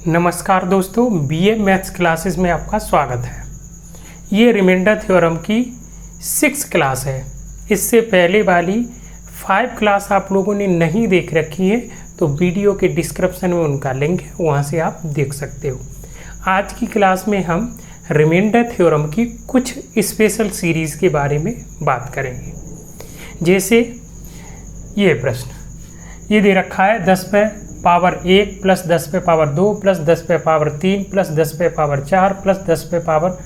नमस्कार दोस्तों, BA maths classes में आपका स्वागत है। ये रिमाइंडर थ्योरम की 6th क्लास है। इससे पहले वाली 5 क्लास आप लोगों ने नहीं देख रखी है तो वीडियो के डिस्क्रिप्शन में उनका लिंक है, वहाँ से आप देख सकते हो। आज की क्लास में हम रिमाइंडर थ्योरम की कुछ स्पेशल सीरीज़ के बारे में बात करेंगे। जैसे ये प्रश्न ये दे रखा है 10 पे पावर 1 प्लस 10 पे पावर 2 प्लस 10 पे पावर 3 प्लस 10 पे पावर 4 प्लस 10 पे पावर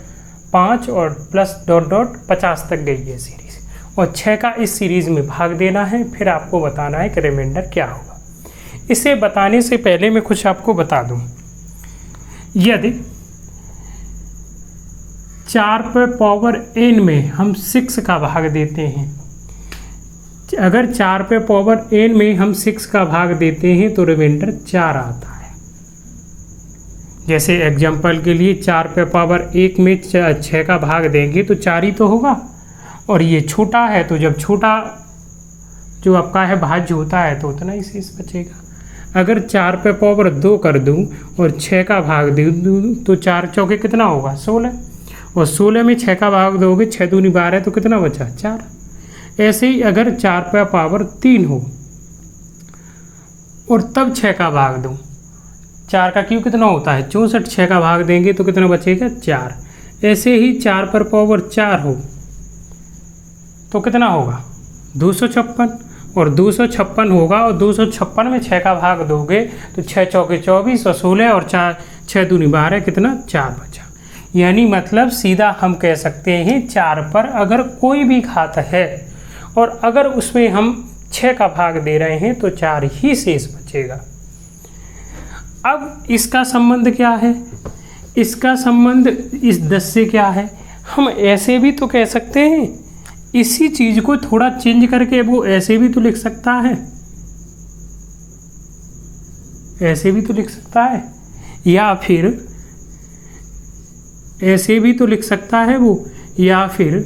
5 और प्लस डॉट डॉट 50 तक गई है सीरीज़, और 6 का इस सीरीज़ में भाग देना है। फिर आपको बताना है कि रिमाइंडर क्या होगा। इसे बताने से पहले मैं कुछ आपको बता दूं। यदि 4 पे पावर n में हम 6 का भाग देते हैं, अगर 4 पे पावर n में हम 6 का भाग देते हैं तो रिमाइंडर 4 आता है। जैसे एग्जांपल के लिए 4 पे पावर 1 में 6 का भाग देंगे तो 4 ही तो होगा, और ये छोटा है तो जब छोटा जो आपका है भाज्य होता है तो उतना ही शेष बचेगा। अगर 4 पे पावर 2 कर दूं और 6 का भाग दे दूं तो 4 चौके कितना होगा 16, और 16 में 6 का भाग दोगे 6 दूनी 12 तो कितना बचा 4। ऐसे ही अगर 4 पे पावर 3 हो और तब 6 का भाग दूं, 4 का क्यूब कितना होता है 64, 6 का भाग देंगे तो कितना बचेगा 4। ऐसे ही 4 पर पावर 4 हो तो कितना होगा 256, और 256 होगा, और 256 में 6 का भाग दोगे तो 6 चौके 24 और 16 और 6 दूनी 12 कितना 4 बचा। यानी मतलब सीधा हम कह सकते हैं 4 पर अगर कोई भी घात है और अगर उसमें हम 6 का भाग दे रहे हैं तो 4 ही शेष बचेगा। अब इसका संबंध क्या है? इसका संबंध इस 10 से क्या है? हम ऐसे भी तो कह सकते हैं, इसी चीज़ को थोड़ा चेंज करके वो ऐसे भी तो लिख सकता है, ऐसे भी तो लिख सकता है, या फिर ऐसे भी तो लिख सकता है वो, या फिर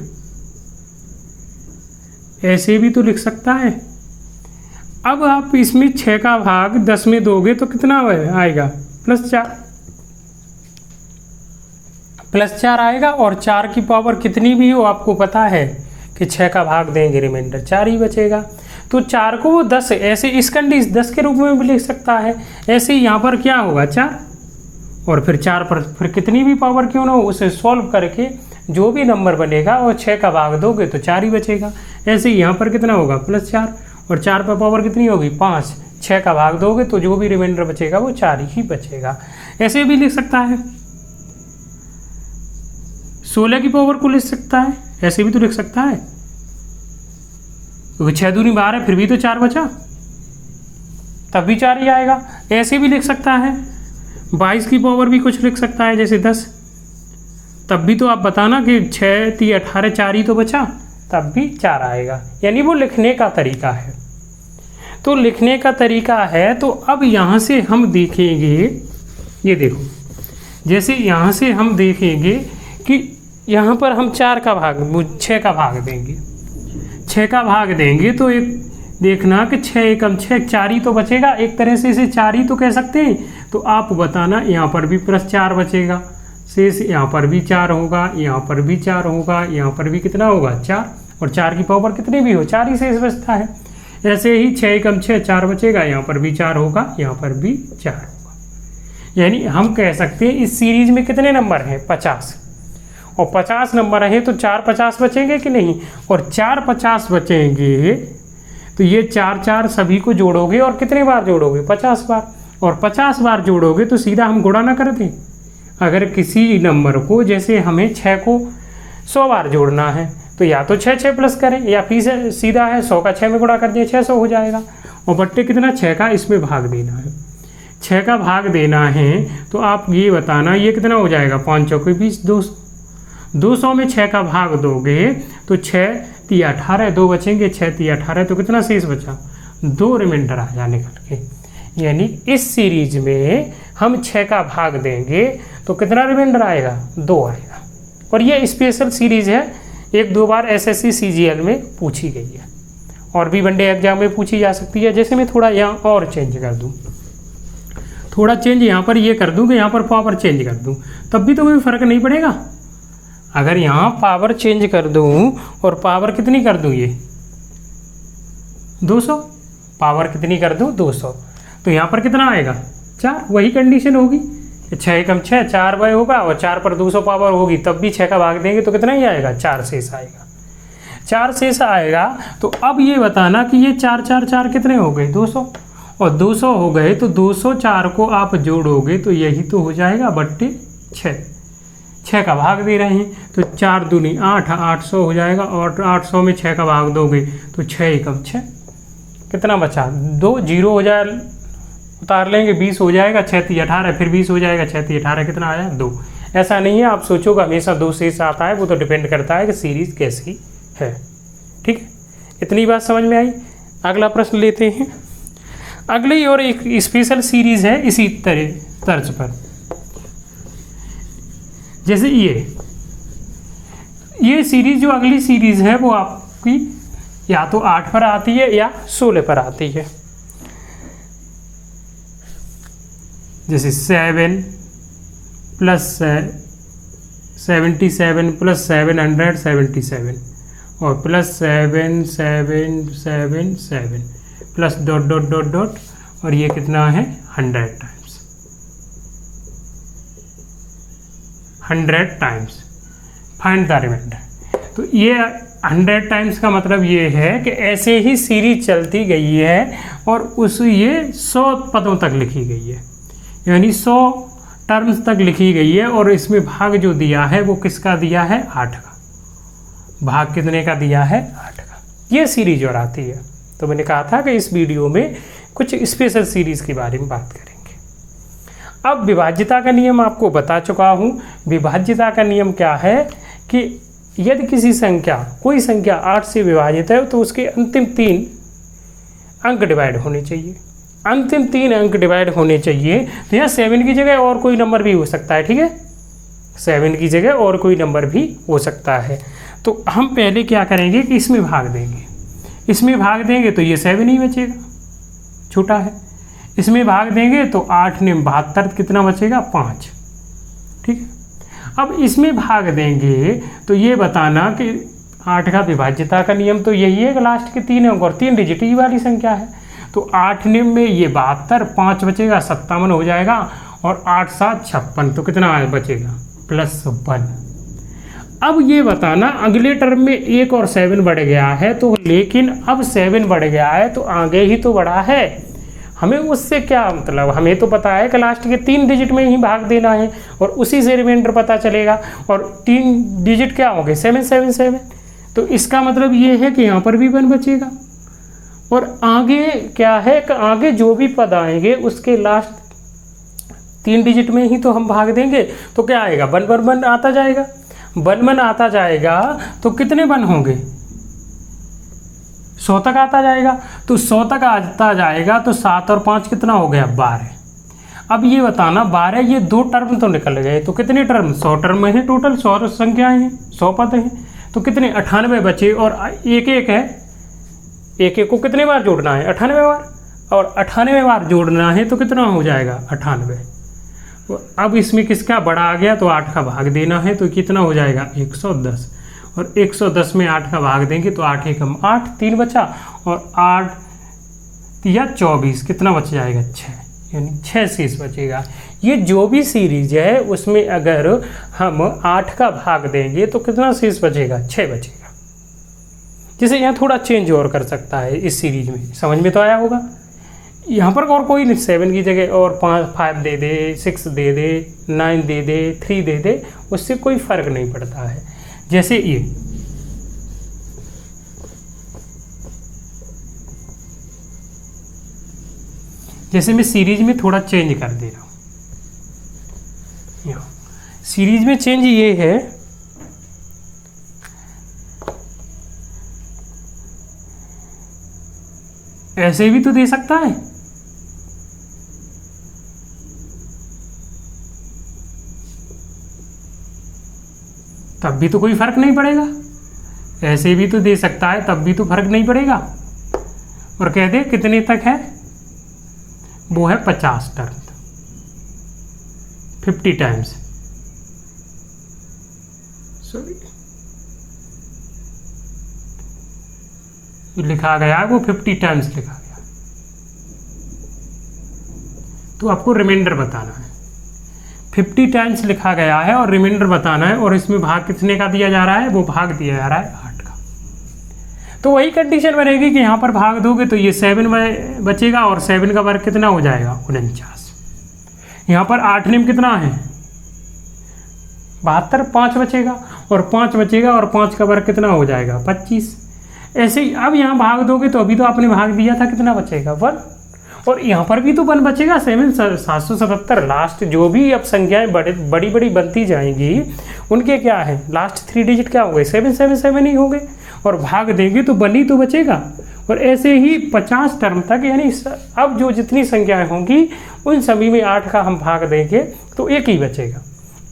ऐसे भी तो लिख सकता है। अब आप इसमें 6 का भाग 10 में दोगे तो कितना आएगा +4 आएगा, और 4 की पावर कितनी भी हो आपको पता है कि 6 का भाग देंगे रिमाइंडर 4 ही बचेगा। तो 4 को वो 10 ऐसे इस कंडीशन 10 के रूप में भी लिख सकता है। ऐसे ही यहाँ पर क्या होगा 4, और फिर 4 पर फिर कितनी भी पावर क्यों ना हो उसे सॉल्व करके जो भी नंबर बनेगा और 6 का भाग दोगे तो 4 ही बचेगा। ऐसे ही यहाँ पर कितना होगा +4, और 4 पर पावर कितनी होगी 5, 6 का भाग दोगे तो जो भी रिमाइंडर बचेगा वो 4 ही बचेगा। ऐसे भी लिख सकता है, 16 की पावर को लिख सकता है, ऐसे भी तो लिख सकता है, क्योंकि 6 दूनी 12 फिर भी तो 4 बचा, तब भी 4 ही आएगा। ऐसे भी लिख सकता है, 22 की पावर भी कुछ लिख सकता है जैसे 10, तब भी तो आप बताना कि 6 3 18 4 ही तो बचा, तब भी 4 आएगा। यानी वो लिखने का तरीका है। तो लिखने का तरीका है, तो अब यहाँ से हम देखेंगे, ये देखो, जैसे यहाँ से हम देखेंगे कि यहाँ पर हम 6 का भाग देंगे, 6 का भाग देंगे तो एक देखना कि 6 एकम 6 4 ही तो बचेगा। एक तरह से इसे 4 ही तो कह सकते हैं। तो आप बताना यहाँ पर भी +4 बचेगा, शेष यहाँ पर भी 4 होगा, यहाँ पर भी 4 होगा, यहाँ पर भी कितना होगा 4, और 4 की पावर कितनी भी हो 4 ही शेष बचता है। ऐसे ही 6 एकम 6 4 बचेगा, यहाँ पर भी 4 होगा, यहाँ पर भी 4 होगा। यानी हम कह सकते हैं इस सीरीज में कितने नंबर हैं 50, और 50 नंबर हैं तो 4 50 बचेंगे कि नहीं, और 4 50 बचेंगे तो ये 4 4 सभी को जोड़ोगे और कितने बार जोड़ोगे 50 बार, और 50 बार जोड़ोगे तो सीधा हम गुणा ना कर दें। अगर किसी नंबर को जैसे हमें 6 को 100 बार जोड़ना है तो या तो 6 6 प्लस करें, या फिर सीधा है 100 का 6 में गुणा कर दिए 600 हो जाएगा, और बट्टे कितना 6 का इसमें भाग देना है, 6 का भाग देना है। तो आप ये बताना ये कितना हो जाएगा 5 चौके 20 200, 200 में 6 का भाग दोगे तो 6 3 18 2 बचेंगे, 6 3 18 तो कितना शेष बचा 2 रिमाइंडर आ जाने निकल के। यानी इस सीरीज में हम 6 का भाग देंगे तो कितना रिमाइंडर आएगा 2 आएगा। और ये स्पेशल सीरीज है, 1-2 बार एसएससी सीजीएल में पूछी गई है, और भी वनडे एग्जाम में पूछी जा सकती है। जैसे मैं थोड़ा यहाँ और चेंज कर दूँ थोड़ा चेंज यहाँ पर ये कर दूँ कि यहाँ पर पावर चेंज कर दूँ, तब भी तो कोई फ़र्क नहीं पड़ेगा। अगर यहाँ पावर चेंज कर दूँ और पावर कितनी कर दूँ, ये 200, पावर कितनी कर दूँ 200, तो यहाँ पर कितना आएगा 4, वही कंडीशन होगी। 6 एकम 6, 4 बाय होगा और 4 पर 200 पावर होगी, तब भी 6 का भाग देंगे तो कितना ही आएगा, 4 शेष आएगा। 4 शेष आएगा। तो अब ये बताना कि ये 4 4 4 कितने हो गए 200, और 200 हो गए तो 200 4 को आप जोड़ोगे तो यही तो हो जाएगा बट्टे 6, 6 का भाग दे रहे हैं तो 4 दूनी 8, 800 हो जाएगा, और 800 में 6 का भाग दोगे तो 6 एकम 6, कितना बचा 2, 0 हो जाए, उतार लेंगे 20 हो जाएगा, 6 3 18, फिर 20 हो जाएगा, 6 3 18 कितना आया 2। ऐसा नहीं है आप सोचोगे हमेशा 2 शेष आता है, वो तो डिपेंड करता है कि सीरीज़ कैसी है। ठीक है, इतनी बात समझ में आई। अगला प्रश्न लेते हैं। अगली और एक स्पेशल सीरीज़ है इसी तर्ज पर, जैसे ये सीरीज़ जो अगली सीरीज़ है वो आपकी या तो 8 पर आती है या 16 पर आती है। जैसे 7 प्लस 77 प्लस 777 और plus 7777 plus dot dot dot dot, और ये कितना है 100 टाइम्स फाइंड द रिमाइंडर। तो ये 100 टाइम्स का मतलब ये है कि ऐसे ही सीरीज चलती गई है और ये 100 पदों तक लिखी गई है, यानी 100 टर्म्स तक लिखी गई है, और इसमें भाग जो दिया है वो किसका दिया है 8 का। भाग कितने का दिया है 8 का। ये सीरीज और आती है। तो मैंने कहा था कि इस वीडियो में कुछ स्पेशल सीरीज के बारे में बात करेंगे। अब विभाज्यता का नियम आपको बता चुका हूँ। विभाज्यता का नियम क्या है कि यदि किसी संख्या, कोई संख्या 8 से विभाजित है तो उसके अंतिम 3 अंक डिवाइड होने चाहिए। अंतिम 3 अंक डिवाइड होने चाहिए। तो यहाँ 7 की जगह और कोई नंबर भी हो सकता है, ठीक है, 7 की जगह और कोई नंबर भी हो सकता है। तो हम पहले क्या करेंगे कि इसमें भाग देंगे। इसमें भाग देंगे तो ये 7 ही बचेगा, छोटा है। इसमें भाग देंगे तो 8 ने 72, कितना बचेगा 5, ठीक है। अब इसमें भाग देंगे तो ये बताना कि 8 का विभाज्यता का नियम तो यही है कि लास्ट के 3 अंक और 3 डिजिट ही वाली संख्या है। तो 8 में ये 72, 5 बचेगा 57 हो जाएगा, और 8 7 56, तो कितना बचेगा +1। अब ये बताना अगले टर्म में 1 और 7 बढ़ गया है, तो लेकिन अब 7 बढ़ गया है तो आगे ही तो बढ़ा है, हमें उससे क्या मतलब, हमें तो पता है कि लास्ट के 3 डिजिट में ही भाग देना है और उसी से रिमाइंडर पता चलेगा। और 3 डिजिट क्या होंगे 777, तो इसका मतलब ये है कि यहाँ पर भी 1 बचेगा। और आगे क्या है कि आगे जो भी पद आएंगे उसके लास्ट 3 डिजिट में ही तो हम भाग देंगे, तो क्या आएगा 1 1 1 आता जाएगा। 1 1 आता जाएगा तो कितने 1 होंगे 100 तक आता जाएगा। तो 100 तक आता जाएगा तो 7 और 5 कितना हो गया 12। अब ये बताना 12, ये 2 टर्म तो निकल गए, तो कितने टर्म 100 टर्म है टोटल, 100 संख्याएं हैं, 100 पद हैं, तो कितने 98 बचे। और एक है, एक को कितने बार जोड़ना है 98 बार, और 98 बार जोड़ना है तो कितना हो जाएगा 98। अब इसमें किसका बड़ा आ गया तो 8 का भाग देना है, तो कितना हो जाएगा 110, और 110 में 8 का भाग देंगे तो 8 एकम 8, 3 बचा, और 8 या 24 कितना बच जाएगा 6, यानी 6 शेष बचेगा। ये जो भी सीरीज है उसमें अगर हम 8 का भाग देंगे तो कितना शेष बचेगा 6 बचेगा। जैसे यहाँ थोड़ा चेंज और कर सकता है इस सीरीज में, समझ में तो आया होगा। यहाँ पर और कोई नहीं, 7 की जगह और 5 दे दे, 6 दे दे, 9 दे दे, 3 दे दे, उससे कोई फ़र्क नहीं पड़ता है। जैसे ये जैसे मैं सीरीज में थोड़ा चेंज कर दे रहा हूँ। सीरीज में चेंज ये है, ऐसे भी तो दे सकता है, तब भी तो कोई फर्क नहीं पड़ेगा। ऐसे भी तो दे सकता है, तब भी तो फर्क नहीं पड़ेगा। और कह दे कितने तक है, वो है 50 टर्म। 50 टाइम्स, सॉरी लिखा गया है वो 50 टाइम्स लिखा गया। तो आपको रिमाइंडर बताना है, 50 टाइम्स लिखा गया है और रिमाइंडर बताना है, और इसमें भाग कितने का दिया जा रहा है, वो भाग दिया जा रहा है 8 का। तो वही कंडीशन बनेगी कि यहाँ पर भाग दोगे तो ये 7 बचेगा, और 7 का वर्ग कितना हो जाएगा 49। यहाँ पर 8 नियम कितना है 72, 5 बचेगा और 5 बचेगा, और 5 का वर्ग कितना हो जाएगा 25। ऐसे ही अब यहाँ भाग दोगे तो अभी तो आपने भाग दिया था, कितना बचेगा 1, और यहाँ पर भी तो 1 बचेगा। 777 लास्ट जो भी अब संख्याएं बड़ी बड़ी बनती जाएंगी उनके क्या है लास्ट 3 डिजिट क्या हो गए 777 ही हो गए, और भाग देंगे तो 1 ही तो बचेगा। और ऐसे ही 50 टर्म तक, यानी अब जो जितनी संख्याएं होंगी उन सभी में 8 का हम भाग देंगे तो 1 ही बचेगा,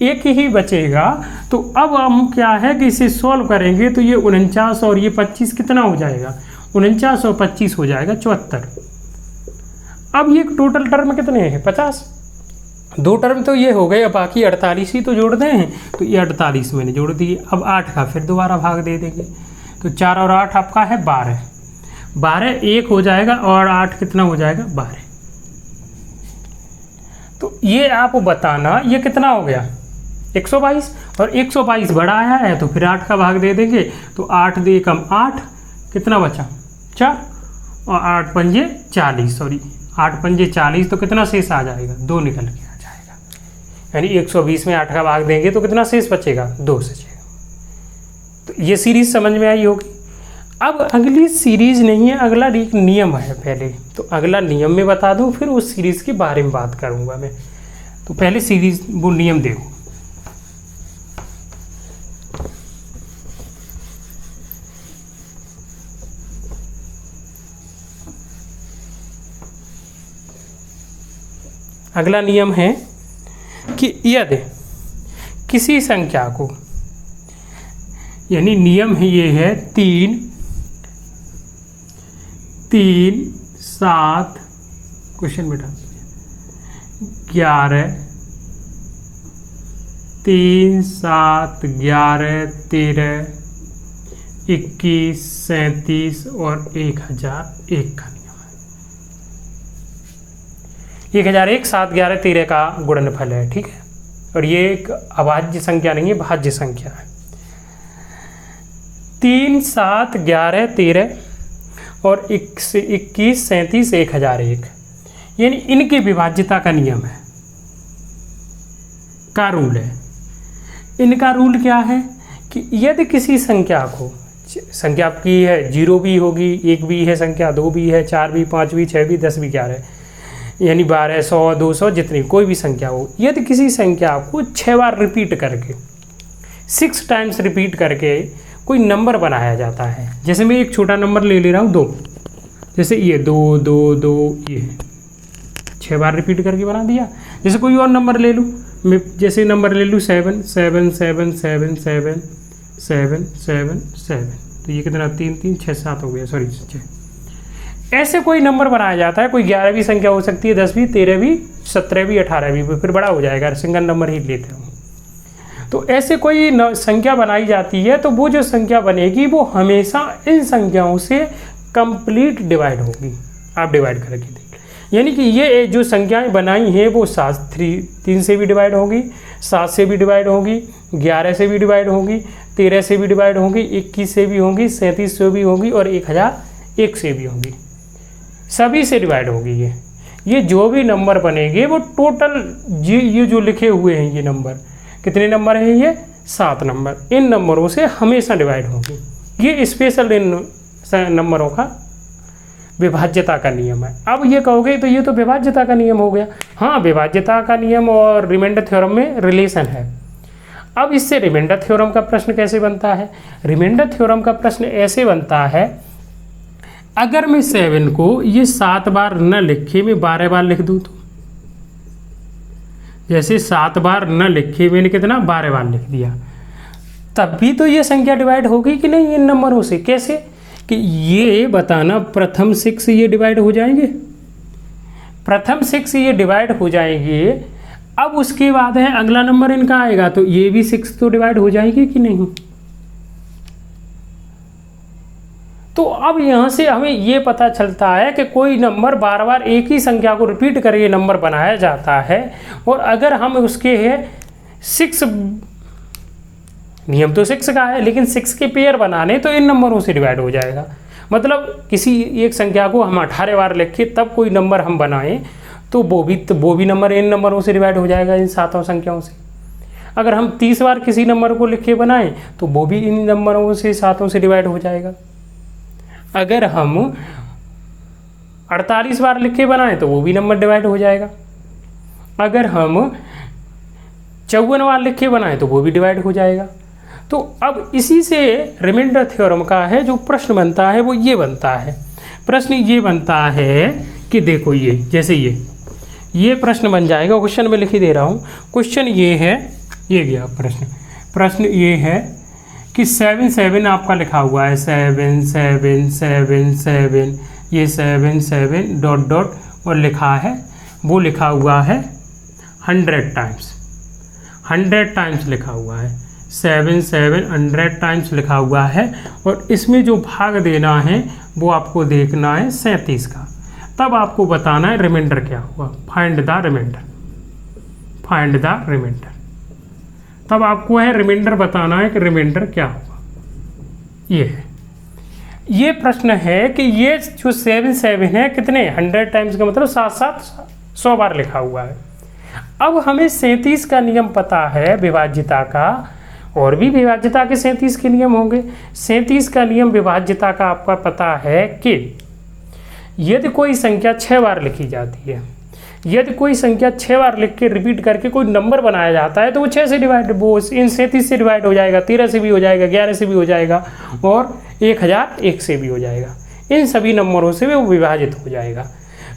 1 ही बचेगा। तो अब हम क्या है कि इसे सॉल्व करेंगे तो ये 49 और ये 25 कितना हो जाएगा 49 और 25 हो जाएगा 74। अब ये टोटल टर्म कितने हैं 50, 2 टर्म तो ये हो गए, अब बाकी 48 ही तो जोड़ दें हैं, तो ये 48 मैंने जोड़ दिए। अब 8 का फिर दोबारा भाग दे देंगे, तो 4 और 8 आपका है 12, 12 1 हो जाएगा, और 8 कितना हो जाएगा 12। तो ये आप बताना ये कितना हो गया 122, और 122 बड़ा आया है तो फिर 8 का भाग दे देंगे, तो 8 दे कम 8 कितना बचा 4, और 8 पंजे 40, सॉरी 8 पंजे 40, तो कितना शेष आ जाएगा 2 निकल के आ जाएगा। यानी 120 में 8 का भाग देंगे तो कितना शेष बचेगा 2 बचेगा। तो ये सीरीज समझ में आई होगी। अब अगली सीरीज नहीं है, अगला एक नियम है पहले, तो अगला नियम में बता दूं, फिर उस सीरीज के बारे में बात करूंगा मैं। तो पहले सीरीज वो नियम देखो। अगला नियम है कि यदि किसी संख्या को, यानी नियम है ये है 3, 7 क्वेश्चन बेटा 11, 3, 7, 11, 13, 21, 37 और 1001 का नियम है। 1001 7, 11, 13 का गुणनफल है, ठीक है। और ये एक अभाज्य संख्या नहीं है, भाज्य संख्या है। 3, 7, 11, 13 और 21, 37, 1001, यानी इनकी विभाज्यता का नियम है, का रूल है। इनका रूल क्या है कि यदि किसी संख्या को, संख्या आपकी है 0 भी होगी, 1 भी है संख्या, 2 भी है, 4 भी, 5 भी, 6 भी, 10 भी, 11, यानी 12, 100, 200 जितनी कोई भी संख्या हो, यदि किसी संख्या को 6 बार रिपीट करके 6 टाइम्स रिपीट करके कोई नंबर बनाया जाता है, जैसे मैं एक छोटा नंबर ले रहा हूँ 2, जैसे ये 2, 2, 2, ये 6 बार रिपीट करके बना दिया। जैसे कोई और नंबर ले लूँ, मैं जैसे नंबर ले लूँ 7, 7, 7, 7, 7, 7, 7, 7, तो ये कितना 3, 3, 6, 7 हो गया, सॉरी 6। ऐसे कोई नंबर बनाया जाता है, कोई 11वीं संख्या हो सकती है, 10 भी, 13 भी, 17 भी, 18 भी, फिर बड़ा हो जाएगा, सिंगल नंबर ही लेते हो। तो ऐसे कोई संख्या बनाई जाती है, तो वो जो संख्या बनेगी वो हमेशा इन संख्याओं से कंप्लीट डिवाइड होगी। आप डिवाइड करके देख, यानी कि ये जो संख्याएं बनाई हैं वो 3 से भी डिवाइड होगी, 7 से भी डिवाइड होगी, 11 से भी डिवाइड होगी, 13 से भी डिवाइड होगी, 21 से भी होंगी, 37 से भी होगी, और 1001 से भी होगी, सभी से डिवाइड होगी। ये जो भी नंबर बनेंगे वो टोटल ये जो लिखे हुए हैं ये नंबर, कितने नंबर हैं ये 7 नंबर, इन नंबरों से हमेशा डिवाइड होगी। ये स्पेशल इन नंबरों का विभाज्यता का नियम है। अब ये कहोगे तो ये तो विभाज्यता का नियम हो गया। हाँ, विभाज्यता का नियम और रिमाइंडर थ्योरम में रिलेशन है। अब इससे रिमाइंडर थ्योरम का प्रश्न कैसे बनता है? रिमाइंडर थ्योरम का प्रश्न ऐसे बनता है, अगर मैं 7 को ये 7 बार न लिखे मैं 12 बार लिख दूँ तो, जैसे 7 बार न लिखे मैंने कितना 12 बार लिख दिया, तब भी तो ये संख्या डिवाइड होगी कि नहीं इन नंबरों से? कैसे कि ये बताना, प्रथम 6 ये डिवाइड हो जाएंगे, प्रथम 6 ये डिवाइड हो जाएंगे अब उसके बाद है अगला नंबर इनका आएगा, तो ये भी 6 तो डिवाइड हो जाएगी कि नहीं। तो अब यहाँ से हमें ये पता चलता है कि कोई नंबर बार बार एक ही संख्या को रिपीट करके नंबर बनाया जाता है, और अगर हम उसके है 6, नियम तो 6 का है, लेकिन 6 के पेयर बनाने तो इन नंबरों से डिवाइड हो जाएगा। मतलब किसी एक संख्या को हम 18 बार लिखे तब कोई नंबर हम बनाएं तो वो भी नंबर इन नंबरों से डिवाइड हो जाएगा, इन 7 संख्याओं से। अगर हम 30 बार किसी नंबर को लिख के बनाएं तो वो भी इन नंबरों से 7 से डिवाइड हो जाएगा। अगर हम 48 बार लिख के बनाएं तो वो भी नंबर डिवाइड हो जाएगा। अगर हम 54 बार लिख के बनाएं तो वो भी डिवाइड हो जाएगा। तो अब इसी से रिमाइंडर थ्योरम का है जो प्रश्न बनता है वो ये बनता है। प्रश्न ये बनता है कि देखो ये जैसे ये प्रश्न बन जाएगा, क्वेश्चन में लिख ही दे रहा हूँ। क्वेश्चन ये है, ये गया प्रश्न ये है कि 7 7 आपका लिखा हुआ है, 7 7 7 7, ये 7 7 डॉट डॉट और लिखा है, वो लिखा हुआ है 100 टाइम्स, 100 टाइम्स लिखा हुआ है, 7 7 100 टाइम्स लिखा हुआ है। और इसमें जो भाग देना है वो आपको देखना है 37 का। तब आपको बताना है रिमाइंडर क्या हुआ, find the remainder, find the remainder. तब आपको है रिमाइंडर बताना है कि रिमाइंडर क्या हुआ। ये है, ये प्रश्न है कि ये जो 7 7 है कितने 100 टाइम्स का मतलब 7 100 बार लिखा हुआ है। अब हमें 37 का नियम पता है विभाज्यता का, और भी विभाज्यता के 37 के नियम होंगे। 37 का नियम विभाज्यता का आपका पता है कि यदि कोई संख्या 6 बार लिखी जाती है, यदि कोई संख्या 6 बार लिख के रिपीट करके कोई नंबर बनाया जाता है तो वो 6 से डिवाइड, वो इन 37 से डिवाइड हो जाएगा, 13 से भी हो जाएगा, 11 से भी हो जाएगा और 1001 से भी हो जाएगा। इन सभी नंबरों से वो विभाजित हो जाएगा।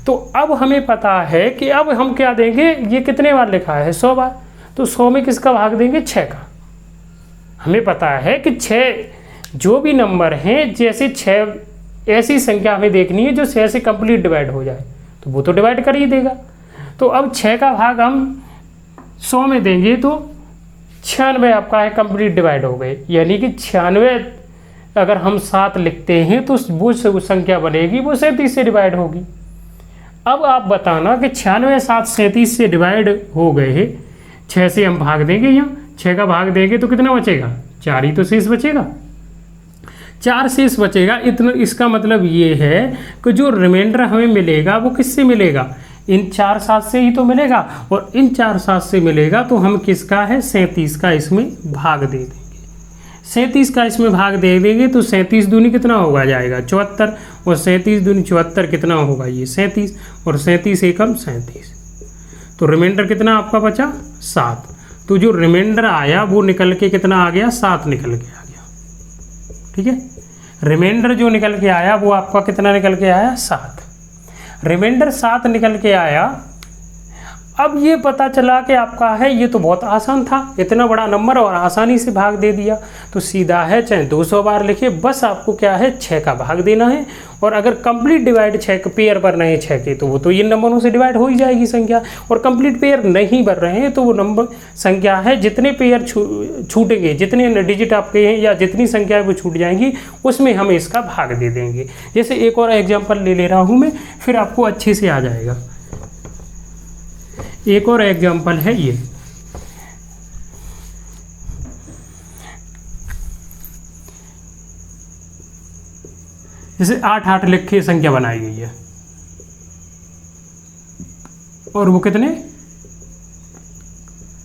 तो अब हमें पता है कि अब हम क्या देंगे, ये कितने बार लिखा है 100 बार, तो 100 में किसका भाग देंगे 6 का। हमें पता है कि 6 जो भी नंबर हैं, जैसे 6 ऐसी संख्या हमें देखनी है जो 6 से कंप्लीट डिवाइड हो जाए, तो वो तो डिवाइड कर ही देगा। तो अब 6 का भाग हम 100 में देंगे तो 96 आपका है कंप्लीट डिवाइड हो गए, यानी कि 96 अगर हम 7 लिखते हैं तो वो संख्या बनेगी वो 37 से डिवाइड होगी। अब आप बताना कि 96 7 37 से डिवाइड हो गए, 6 से हम भाग देंगे, यहाँ 6 का भाग देंगे तो कितना बचेगा, 4 ही तो शेष बचेगा, 4 शेष बचेगा। इतना इसका मतलब ये है कि जो रिमाइंडर हमें मिलेगा वो किससे मिलेगा, इन 4 7 से ही तो मिलेगा, और इन 4 7 से मिलेगा तो हम किसका है 37 का इसमें भाग दे देंगे। 37 का इसमें भाग दे देंगे तो 37 दूनी कितना होगा जाएगा 74, और 37 दूनी 74 कितना होगा ये 37, और 37 एकम 37, तो रिमाइंडर कितना आपका बचा 7। तो जो रिमाइंडर आया वो निकल के कितना आ गया 7 निकल के आ गया। ठीक है, रिमाइंडर जो निकल के आया वो आपका कितना निकल के आया 7, रिमाइंडर 7 निकल के आया। अब ये पता चला कि आपका है, ये तो बहुत आसान था, इतना बड़ा नंबर और आसानी से भाग दे दिया, तो सीधा है चाहे 200 बार लिखे, बस आपको क्या है 6 का भाग देना है। और अगर कंप्लीट डिवाइड 6 पेयर बन रहे हैं 6 के तो वो तो इन नंबरों से डिवाइड हो ही जाएगी संख्या, और कंप्लीट पेयर नहीं बन रहे हैं तो वो नंबर संख्या है जितने पेयर छूटेंगे, जितने डिजिट आपके हैं या जितनी संख्या वो छूट जाएंगी उसमें हम इसका भाग दे देंगे। जैसे एक और एग्जाम्पल ले रहा हूँ मैं, फिर आपको अच्छे से आ जाएगा। एक और एग्जाम्पल है ये, जैसे 8 8 लिख के संख्या बनाई गई है, और वो कितने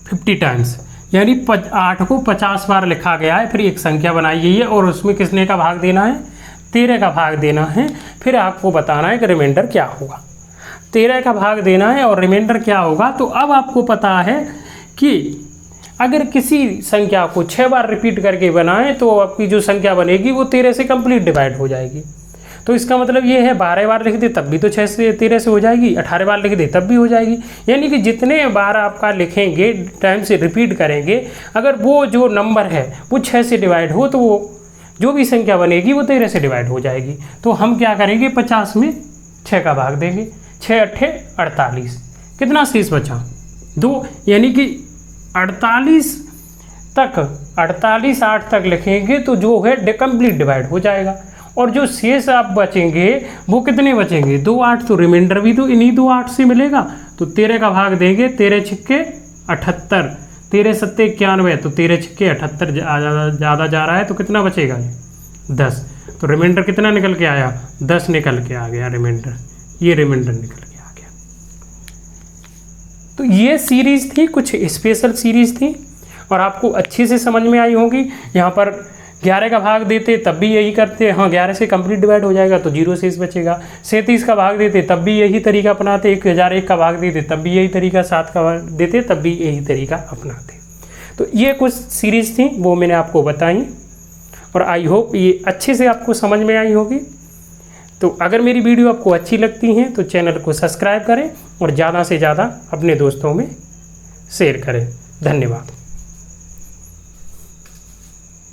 50 टाइम्स, यानी 8 को 50 बार लिखा गया है, फिर एक संख्या बनाई गई है और उसमें किसने का भाग देना है 13 का भाग देना है। फिर आपको बताना है कि रिमाइंडर क्या होगा, 13 का भाग देना है और रिमाइंडर क्या होगा। तो अब आपको पता है कि अगर किसी संख्या को 6 बार रिपीट करके बनाएं तो आपकी जो संख्या बनेगी वो 13 से कंप्लीट डिवाइड हो जाएगी। तो इसका मतलब ये है 12 बार लिख दे तब भी तो 6 से 13 से हो जाएगी, 18 बार लिख दे तब भी हो जाएगी। यानी कि जितने बार आपका लिखेंगे टाइम से रिपीट करेंगे, अगर वो जो नंबर है वो 6 से डिवाइड हो तो वो जो भी संख्या बनेगी वो 13 से डिवाइड हो जाएगी। तो हम क्या करेंगे 50 में 6 का भाग देंगे, 6 8 48, कितना शेष बचा 2 यानी कि 48 8 तक लिखेंगे तो जो है कंप्लीट डिवाइड हो जाएगा। और जो शेष आप बचेंगे वो कितने बचेंगे, 2 8, तो रिमाइंडर भी तो इन्हीं 2 8 से मिलेगा। तो 13 का भाग देंगे, 13 छिक्के 78, 13 सत्ते 91, तो 13 छिक्के 78 ज़्यादा जा रहा है, तो कितना बचेगा ये 10। तो रिमाइंडर कितना निकल के आया, 10 निकल के आ गया रिमाइंडर, ये रिमाइंडर निकल के आ गया। तो ये सीरीज़ थी, कुछ स्पेशल सीरीज़ थी और आपको अच्छे से समझ में आई होगी। यहाँ पर 11 का भाग देते तब भी यही करते, हाँ 11 से कंप्लीट डिवाइड हो जाएगा तो 0 शेष बचेगा। 37 का भाग देते तब भी यही तरीका अपनाते, 1001 का भाग देते तब भी यही तरीका, 7 का भाग देते तब भी यही तरीका अपनाते। तो ये कुछ सीरीज़ थी वो मैंने आपको बताई और आई होप ये अच्छे से आपको समझ में आई होगी। तो अगर मेरी वीडियो आपको अच्छी लगती हैं तो चैनल को सब्सक्राइब करें और ज़्यादा से ज़्यादा अपने दोस्तों में शेयर करें। धन्यवाद।